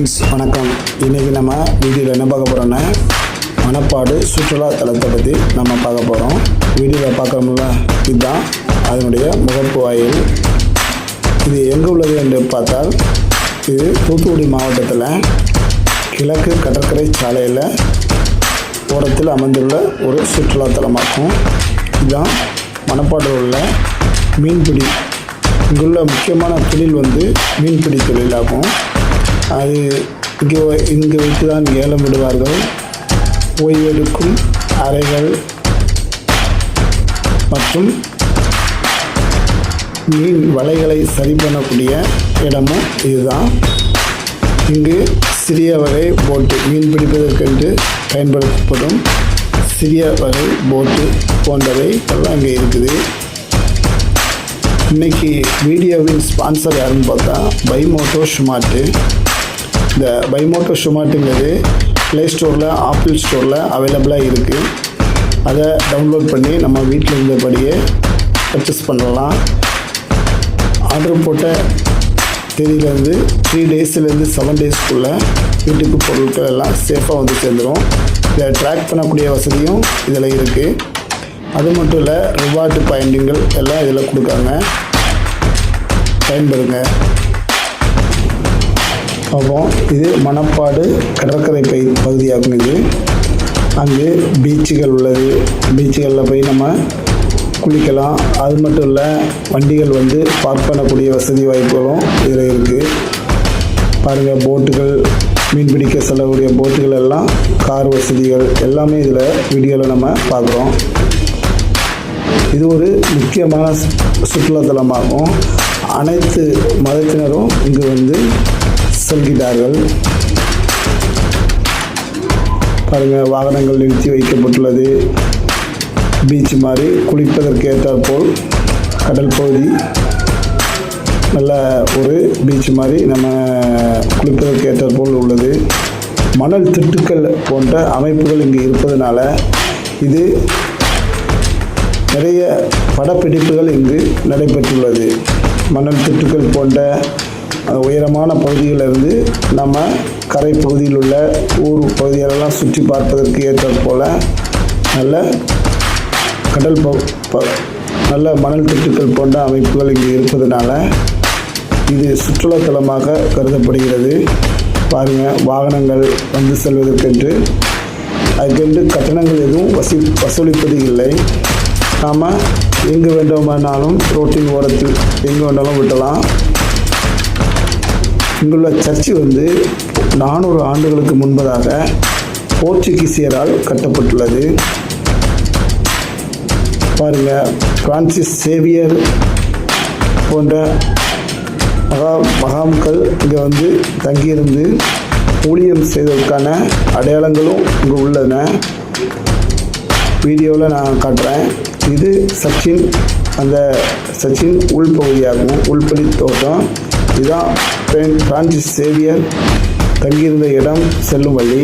Friends வணக்கம். இன்றைக்கி நம்ம வீடியோவில் என்ன பார்க்க போகிறோன்னா மணப்பாடு சுற்றுலா தலத்தை பற்றி நம்ம பார்க்க போகிறோம். வீடியோவில் பார்க்குறோம்ல, இதுதான் அதனுடைய முகப்பு வாயில். இது எங்கே உள்ளது என்று பார்த்தால், இது தூத்துக்குடி மாவட்டத்தில் கிழக்கு கடற்கரை சாலையில் ஓரத்தில் அமைந்துள்ள ஒரு சுற்றுலா தலமாகும். இதுதான் மணப்பாடு உள்ள மீன்பிடி. இங்குள்ள முக்கியமான தொழில் மீன்பிடி தொழிலாகும். அது இங்கே வைத்து தான் ஏலம் விடுவார்கள். ஓய்வெடுக்கும் அறைகள் மற்றும் மீன் வலைகளை சரி பண்ணக்கூடிய இடமும் இதுதான். இங்கு சிறிய வகை போட்டு, மீன் பிடிப்பதற்கென்று பயன்படுத்தப்படும் சிறிய வகை போட்டு போன்றவை எல்லாம் இங்கே இருக்குது. இன்றைக்கி வீடியோவின் ஸ்பான்சர் யாருன்னு பார்த்தா பைமோட்டோ ஷுமார்ட்டு. இந்த பைமோட்டோ ஷுமார்ட்டுங்கிறது ப்ளே ஸ்டோரில், ஆப்பிள் ஸ்டோரில் அவைலபிளாக இருக்குது. அதை டவுன்லோட் பண்ணி நம்ம வீட்டில் இருந்தபடியே பர்ச்சேஸ் பண்ணலாம். ஆர்டர் போட்ட தேதியிலேருந்து 3 டேஸ்லேருந்து 7 டேஸ்க்குள்ளே வீட்டுக்கு பொருட்கள் எல்லாம் சேஃபாக சேர்ந்துடும். இதை ட்ராக் பண்ணக்கூடிய வசதியும் இதில் இருக்குது. அது மட்டும் இல்லை, ரிவார்டு பாயிண்டிங்கள் எல்லாம் இதில் கொடுக்காங்க. பயன்படுங்க. அப்போ இது மணப்பாடு கடற்கரை பகுதியாகும். இது அங்கு பீச்சுகள் உள்ளது. பீச்சுகளில் போய் நம்ம குளிக்கலாம். அது மட்டும் இல்லை, வண்டிகள் பார்க் பண்ணக்கூடிய வசதி வாய்ப்புகளும் இதில் இருக்குது. பாருங்கள், போட்டுகள், மீன் பிடிக்க செல்லக்கூடிய போட்டுகள் எல்லாம், கார் வசதிகள் எல்லாமே இதில் வீடியோவில் நம்ம பார்க்குறோம். இது ஒரு முக்கியமான சுற்றுலாத்தலமாகும். அனைத்து மதத்தினரும் இங்கு செல்கிறார்கள். பாருங்கள், வாகனங்கள் நிறுத்தி வைக்கப்பட்டுள்ளது. பீச் மாதிரி குளிப்பதற்கு ஏற்றாற்போல் கடல் பகுதி, நல்ல ஒரு பீச் மாதிரி நம்ம குளிப்பதற்கு ஏற்றாற்போல் உள்ளது. மணல் திட்டுக்கள் போன்ற அமைப்புகள் இங்கு இருப்பதனால இது நிறைய படப்பிடிப்புகள் இங்கு நடைபெற்றுள்ளது. மணல் திட்டுக்கள் போன்ற உயரமான பகுதிகளிலிருந்து நம்ம கரை பகுதியில் உள்ள ஊர் பகுதிகளெல்லாம் சுற்றி பார்ப்பதற்கு ஏற்றாற் போல் நல்ல கடல் நல்ல மணல் திட்டுக்கள் போன்ற அமைப்புகள் இங்கு இருப்பதனால இது சுற்றுலாத்தலமாக கருதப்படுகிறது. பாருங்கள், வாகனங்கள் செல்வதற்கென்று அதுக்கென்று கட்டணங்கள் எதுவும் வசூலிப்பது இல்லை. நாம் எங்கு வேண்டுமானாலும் ரோட்டின் ஓரத்தில் எங்கு வேண்டாலும் விட்டலாம். இங்குள்ள சர்ச்சு 400 ஆண்டுகளுக்கு முன்பதாக போர்ச்சுகீசியரால் கட்டப்பட்டுள்ளது. பாருங்கள், பிரான்சிஸ் சேவியர் போன்ற மகாம்கள் இங்கே தங்கியிருந்து ஊழியம் செய்வதற்கான அடையாளங்களும் இங்கு உள்ளன. வீடியோவில் நான் காட்டுறேன். இது சர்ச்சின், அந்த சர்ச்சின் உள்பகுதியாகும், உள்படி தோட்டம். இதுதான் பிரான்சிஸ் சேவியர் தங்கியிருந்த இடம், செல்லும் வழி.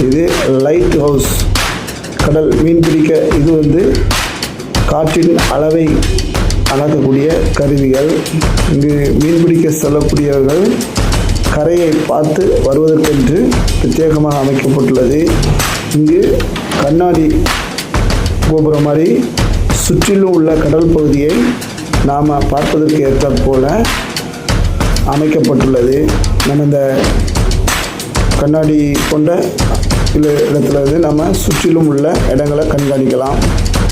இது லைட் ஹவுஸ், கடல் மீன் பிடிக்க. இது காற்றின் அளவை அளக்கக்கூடிய கருவிகள். இங்கு மீன் பிடிக்க செல்லக்கூடியவர்கள் கரையை பார்த்து வருவதற்கென்று பிரத்யேகமாக அமைக்கப்பட்டுள்ளது. இங்கு கண்ணாடி கோபுரம் மாதிரி சுற்றிலும் உள்ள கடல் பகுதியை நாம் பார்ப்பதற்கு ஏற்றாற் போல அமைக்கப்பட்டுள்ளது. நம்ம இந்த கண்ணாடி கொண்ட இடத்துல நம்ம சுற்றிலும் உள்ள இடங்களை கண்காணிக்கலாம்.